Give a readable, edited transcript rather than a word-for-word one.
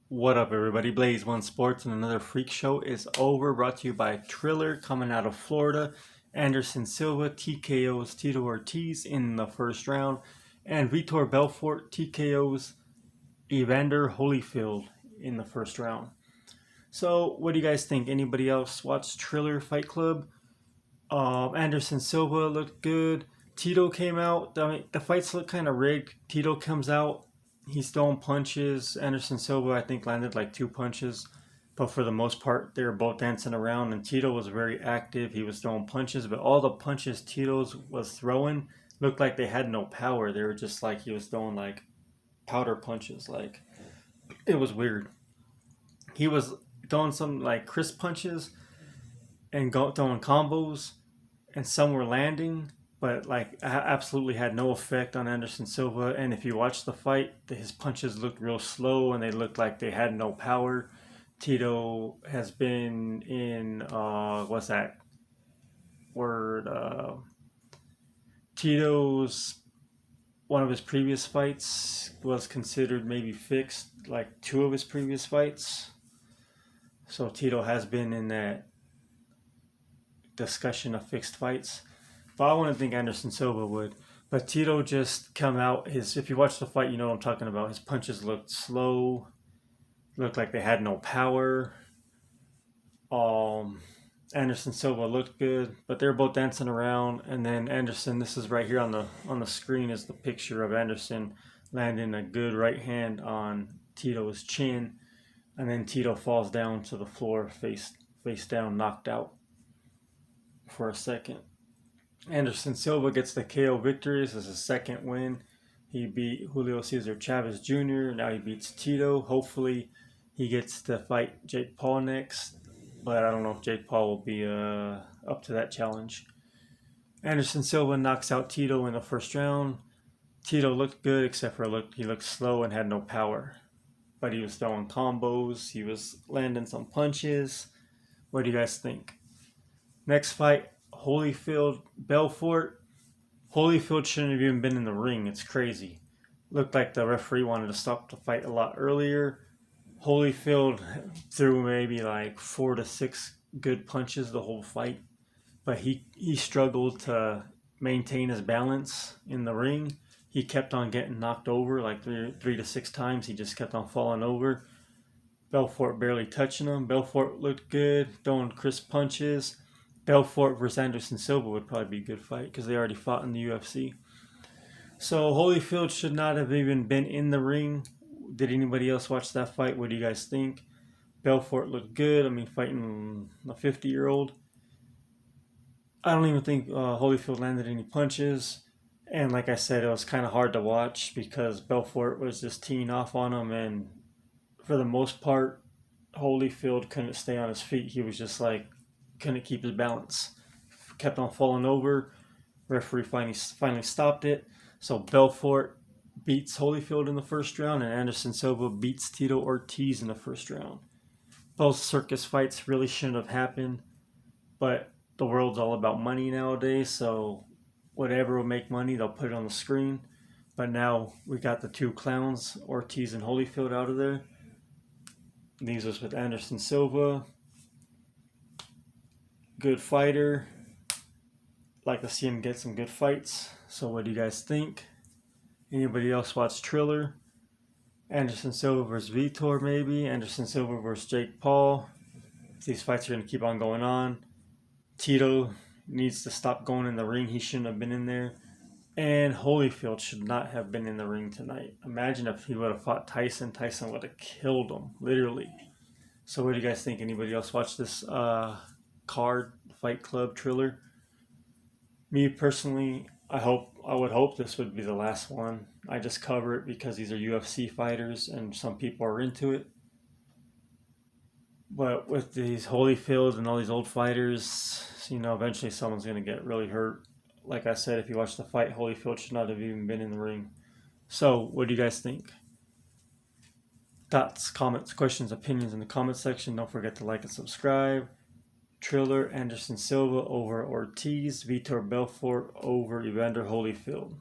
What up, everybody? Blaze One Sports and another freak show is over. Brought to you by Triller, coming out of Florida. Anderson Silva TKO's Tito Ortiz in the first round, and Vitor Belfort TKO's Evander Holyfield in the first round. So, what do you guys think? Anybody else watch Triller Fight Club? Anderson Silva looked good. Tito came out. I mean, the fights look kind of rigged. Tito comes out. He's throwing punches. Anderson Silva, I think, landed like two punches. But for the most part, they were both dancing around. And Tito was very active. He was throwing punches. But all the punches Tito's was throwing looked like they had no power. They were just like he was throwing like powder punches. Like, it was weird. He was throwing some like crisp punches and throwing combos, and some were landing, but like absolutely had no effect on Anderson Silva. And if you watch the fight, his punches looked real slow and they looked like they had no power. Tito has been in what's that word? Tito's one of his previous fights was considered maybe fixed, like two of his previous fights. So Tito has been in that discussion of fixed fights. But I wouldn't think Anderson Silva would. But Tito just come out. If you watch the fight, you know what I'm talking about. His punches looked slow, looked like they had no power. Anderson Silva looked good, but they're both dancing around. And then Anderson, this is right here on the screen, is the picture of Anderson landing a good right hand on Tito's chin, and then Tito falls down to the floor, face down, knocked out for a second. Anderson Silva gets the KO victory. This is his second win. He beat Julio Cesar Chavez Jr. Now he beats Tito. Hopefully he gets to fight Jake Paul next, but I don't know if Jake Paul will be up to that challenge. Anderson Silva knocks out Tito in the first round. Tito looked good, except for he looked slow and had no power. But he was throwing combos. He was landing some punches. What do you guys think? Next fight, Hollyfeild Belfort. Holyfield shouldn't have even been in the ring. It's crazy. Looked like the referee wanted to stop the fight a lot earlier. Holyfield threw maybe like 4 to 6 good punches the whole fight, but he struggled to maintain his balance in the ring. He kept on getting knocked over like three to 6 times. He just kept on falling over. Belfort barely touching him. Belfort looked good, throwing crisp punches. Belfort versus Anderson Silva would probably be a good fight because they already fought in the UFC. So Holyfield should not have even been in the ring. Did anybody else watch that fight? What do you guys think? Belfort looked good. I mean, fighting a 50-year-old. I don't even think Holyfield landed any punches. And like I said, it was kind of hard to watch because Belfort was just teeing off on him. And for the most part, Holyfield couldn't stay on his feet. He was just like, couldn't keep his balance. Kept on falling over. Referee finally stopped it. So Belfort beats Holyfield in the first round, and Anderson Silva beats Tito Ortiz in the first round. Both circus fights really shouldn't have happened, but the world's all about money nowadays, so whatever will make money, they'll put it on the screen. But now we got the two clowns, Ortiz and Holyfield, out of there. Leaves us with Anderson Silva. Good fighter. Like to see him get some good fights. So what do you guys think? Anybody else watch Triller? Anderson Silva versus Vitor, maybe. Anderson Silva versus Jake Paul. These fights are going to keep on going on. Tito needs to stop going in the ring. He shouldn't have been in there. And Holyfield should not have been in the ring tonight. Imagine if he would have fought Tyson. Tyson would have killed him, literally. So what do you guys think? Anybody else watch this card, Fight Club Triller? Me personally, I would hope this would be the last one. I just cover it because these are UFC fighters and some people are into it. But with these Holyfield and all these old fighters, eventually someone's going to get really hurt. Like I said, if you watch the fight, Holyfield should not have even been in the ring. So, what do you guys think? Thoughts, comments, questions, opinions in the comment section. Don't forget to like and subscribe. Triller, Anderson Silva over Ortiz, Vitor Belfort over Evander Holyfield.